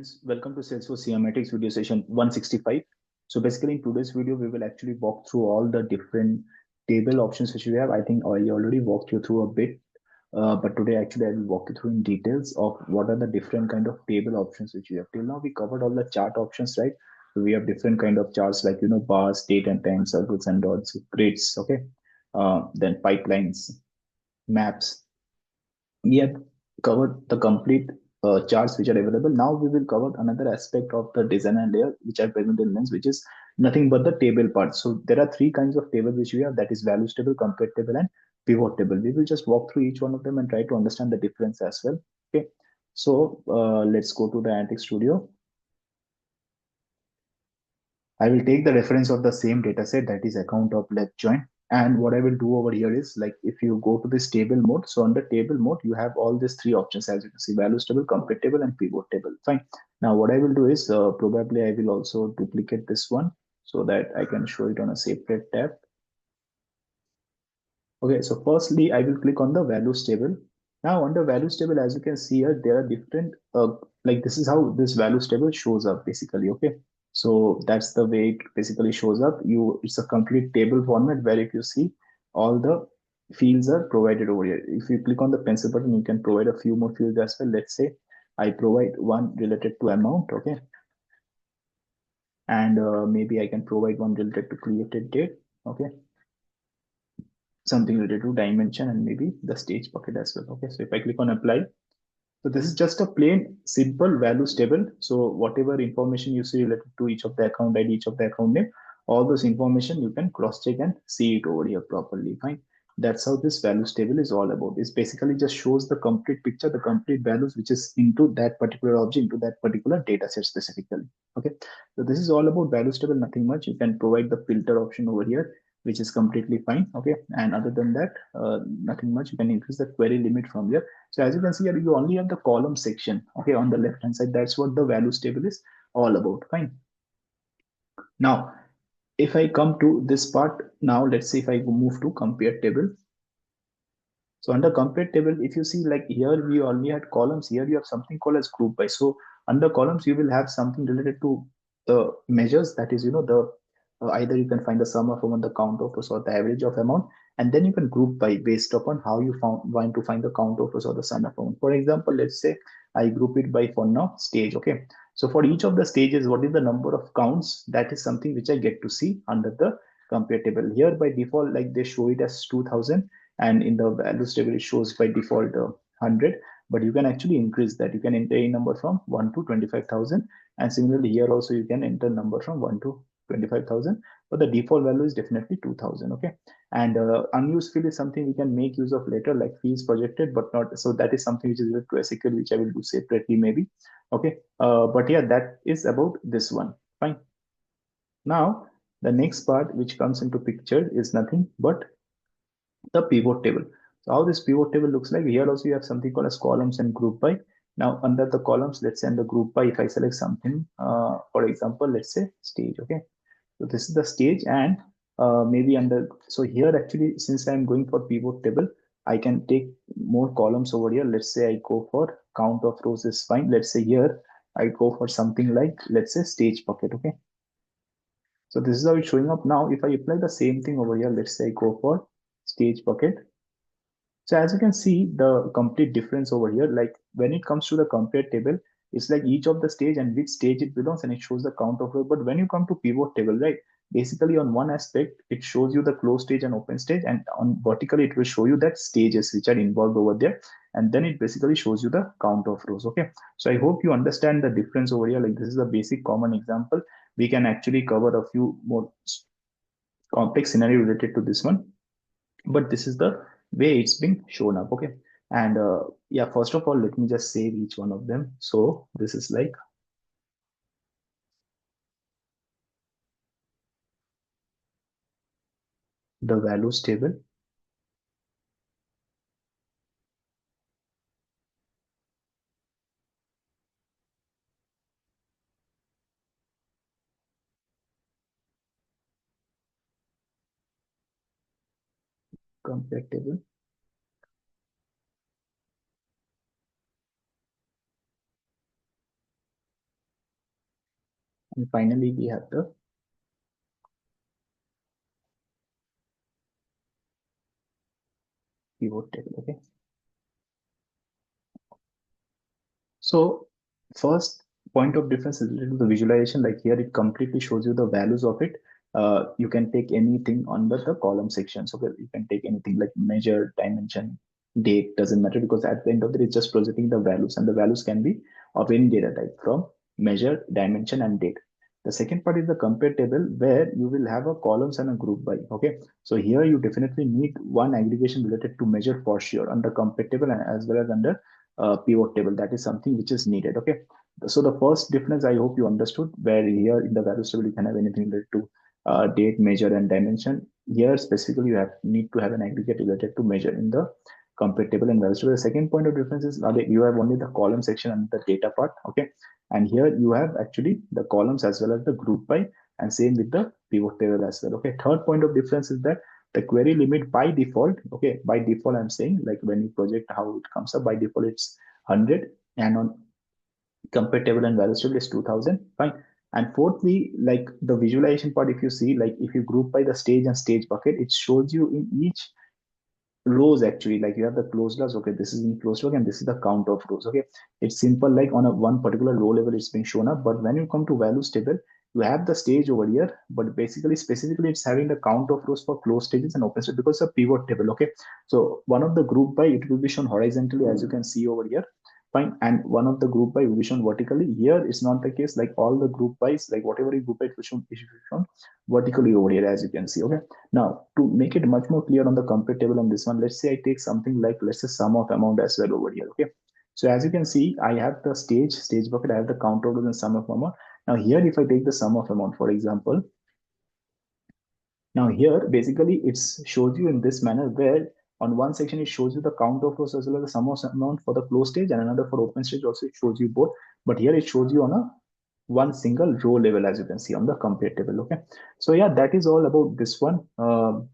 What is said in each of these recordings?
friends, welcome to Salesforce CRMAtics video session 165. So basically in today's video, we will actually walk through all the different table options which we have. I think I already walked you through a bit, but today actually I will walk you through in details of what are the different kind of table options which we have. Till now we covered all the chart options, right? So we have different kind of charts like, bars, date and time, circles and dots, grids, okay? Then pipelines, maps. We have covered the complete charts which are available. Now we will cover another aspect of the designer layer which are present in Lens, which is nothing but the table part. So there are three kinds of tables which we have, that is values table, compare table, and pivot table. We will just walk through each one of them and try to understand the difference as well. Okay, so let's go to the Analytics Studio. I will take the reference of the same data set, that is account of left join. And what I will do over here is, like, if you go to this table mode, so under table mode, you have all these three options, as you can see: values table, compare table, and pivot table. Fine. Now, what I will do is, probably I will also duplicate this one so that I can show it on a separate tab. Okay, so firstly, I will click on the values table. Now, under values table, as you can see here, there are different, like this is how this values table shows up basically. Okay, so that's the way it basically shows up. It's a complete table format where if you see, all the fields are provided over here. If you click on the pencil button, you can provide a few more fields as well. Let's say I provide one related to amount, okay, and maybe I can provide one related to created date, okay, something related to dimension, and maybe the stage bucket as well. Okay, so if I click on apply, so this is just a plain simple values table. So whatever information you see related to each of the account ID, each of the account name, all those information you can cross check and see it over here properly. Fine. That's how this values table is all about. It basically just shows the complete picture, the complete values which is into that particular object, into that particular data set specifically. Okay, so this is all about values table, nothing much. You can provide the filter option over here, which is completely fine. Okay, and other than that, nothing much. You can increase the query limit from here. So as you can see here, you only have the column section, okay, on the left hand side. That's what the values table is all about. Fine. Now, if I come to this part, now let's say if I move to compare table. So under compare table, if you see, like here we only had columns, here you have something called as group by. So under columns, you will have something related to the measures, that is, the either you can find the sum of amount, the count of rows, or the average of amount, and then you can group by based upon how you want to find the count of rows or the sum of amount. For example, let's say I group it by, for now, stage. Okay, so for each of the stages, what is the number of counts? That is something which I get to see under the compare table. Here by default, like they show it as 2000, and in the values table it shows by default 100, but you can actually increase that. You can enter a number from 1 to 25,000, and similarly here also you can enter number from 1 to 25,000, but the default value is definitely 2000. Okay, and unused field is something we can make use of later, like fees projected but not, so that is something which is related to SQL, which I will do separately maybe. Okay, but yeah, that is about this one. Fine. Now the next part which comes into picture is nothing but the pivot table. So how this pivot table looks like, here also you have something called as columns and group by. Now under the columns, let's say in the group by, if I select something, for example, let's say stage. Okay, so this is the stage, and maybe under, so here actually, since I'm going for pivot table, I can take more columns over here. Let's say I go for count of rows is fine. Let's say here I go for something like, let's say stage bucket. Okay, so this is how it's showing up. Now if I apply the same thing over here, let's say I go for stage bucket. So as you can see, the complete difference over here, like when it comes to the compare table, it's like each of the stage and which stage it belongs, and it shows the count of rows. But when you come to pivot table, right, basically on one aspect, it shows you the closed stage and open stage, and on vertically, it will show you that stages which are involved over there. And then it basically shows you the count of rows. Okay, so I hope you understand the difference over here. Like this is a basic common example. We can actually cover a few more complex scenario related to this one, but this is the way it's been shown up. Okay, and yeah, first of all, let me just save each one of them. So this is like the values table. Compare table. And finally, we have the pivot table. Okay. So first point of difference is related to the visualization. Like here, it completely shows you the values of it. You can take anything under the column section. So you can take anything like measure, dimension, date, doesn't matter, because at the end of the day, it's just presenting the values, and the values can be of any data type from measure, dimension, and date. The second part is the compare table, where you will have a columns and a group by. Okay, so here you definitely need one aggregation related to measure for sure under compare table, and as well as under pivot table. That is something which is needed. Okay, so the first difference I hope you understood, where here in the values table you can have anything related to date, measure, and dimension. Here specifically you have need to have an aggregate related to measure in the compare table and values table. The second point of difference is you have only the column section and the data part. Okay, and here you have actually the columns as well as the group by, and same with the pivot table as well. Okay, third point of difference is that the query limit by default, okay, by default I'm saying, like when you project how it comes up, by default it's 100, and on compare table and values table is 2000. Fine. And fourthly, like the visualization part, if you see, like if you group by the stage and stage bucket, it shows you in each rows. Actually, like you have the closed rows. Okay, this is in closed row and this is the count of rows. Okay, it's simple, like on a one particular row level it's being shown up, but when you come to values table, you have the stage over here, but basically specifically it's having the count of rows for closed stages and open stage, because it's a pivot table. Okay, so one of the group by, it will be shown horizontally as you can see over here. Fine. And one of the group by will be shown vertically. Here it's not the case. Like all the group bys, like whatever you group by, it will shown vertically over here as you can see. Okay, now, to make it much more clear on the compare table on this one, let's say I take something like, let's say, sum of amount as well over here. Okay, so as you can see, I have the stage bucket, I have the count of rows and sum of amount. Now here, if I take the sum of amount, for example, now here basically it shows you in this manner, where on one section it shows you the count of rows as well as the sum of amount for the closed stage, and another for open stage also it shows you both. But here it shows you on a one single row level, as you can see on the compare table. Okay, so yeah, that is all about this one.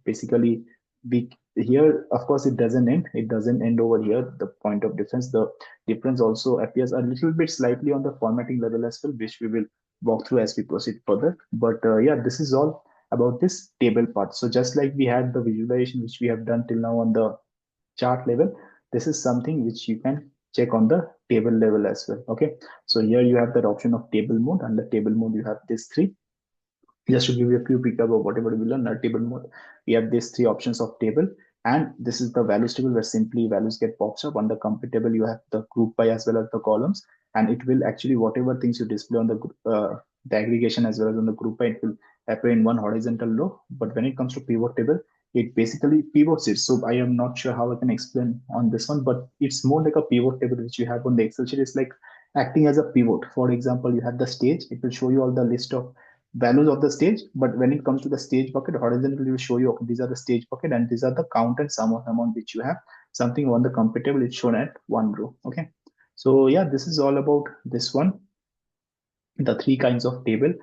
Basically, we here, of course, it doesn't end over here. The point of difference, the difference also appears a little bit slightly on the formatting level as well, which we will walk through as we proceed further. But yeah, this is all about this table part. So just like we had the visualization which we have done till now on the chart level, this is something which you can check on the table level as well. Okay, so here you have that option of table mode. Under table mode you have these three. Just to give you a few pickup of whatever we learned, our table mode, we have these three options of table, and this is the values table, where simply values get pops up. On the compare table you have the group by as well as the columns, and it will actually, whatever things you display on the aggregation as well as on the group by, it will appear in one horizontal row. But when it comes to pivot table, it basically pivots it. So I am not sure how I can explain on this one, but it's more like a pivot table which you have on the Excel sheet. It's like acting as a pivot. For example, you have the stage, it will show you all the list of values of the stage, but when it comes to the stage bucket, horizontally will show you, okay, these are the stage bucket and these are the count and sum of amount which you have. Something on the compare table is shown at one row. Okay, so yeah, this is all about this one, the three kinds of table.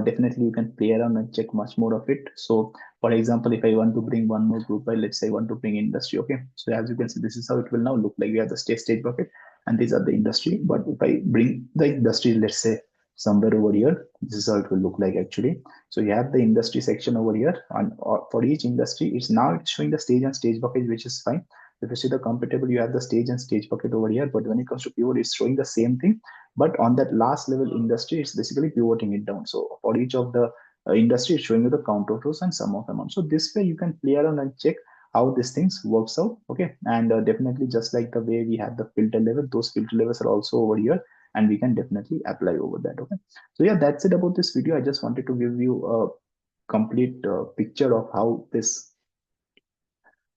Definitely you can play around and check much more of it. So for example, if I want to bring one more group by, let's say I want to bring industry. Okay, so as you can see, this is how it will now look like. We have the stage bucket and these are the industry. But if I bring the industry, let's say somewhere over here, this is how it will look like actually. So you have the industry section over here, and for each industry, it's showing the stage and stage bucket, which is fine. If you see the compare table, you have the stage and stage bucket over here, but when it comes to pivot, it's showing the same thing, but on that last level industry, it's basically pivoting it down. So for each of the industry, it's showing you the count of rows and sum of amount. So this way you can play around and check how these things works out. Okay, and definitely just like the way we have the filter level, those filter levels are also over here, and we can definitely apply over that. Okay, so yeah, that's it about this video. I just wanted to give you a complete picture of how this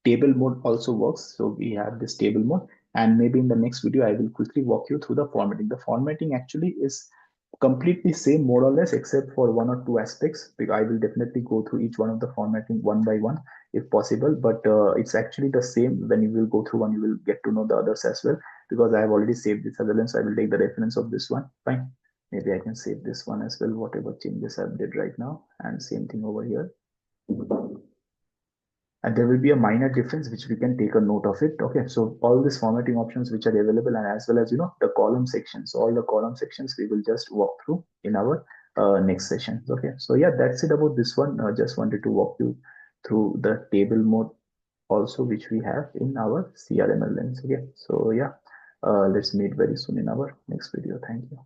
table mode also works. So we have this table mode, and maybe in the next video I will quickly walk you through the formatting. The formatting actually is completely same more or less, except for one or two aspects, because I will definitely go through each one of the formatting one by one if possible, but it's actually the same. When you will go through one, you will get to know the others as well, because I have already saved this other lens, so I will take the reference of this one. Fine, maybe I can save this one as well, whatever changes I've did right now, and same thing over here. And there will be a minor difference which we can take a note of it. Okay, so all these formatting options which are available, and as well as the column sections, all the column sections we will just walk through in our next session. Okay, so yeah, that's it about this one. Just wanted to walk you through the table mode also, which we have in our CRM Lens. Okay, so yeah, let's meet very soon in our next video. Thank you.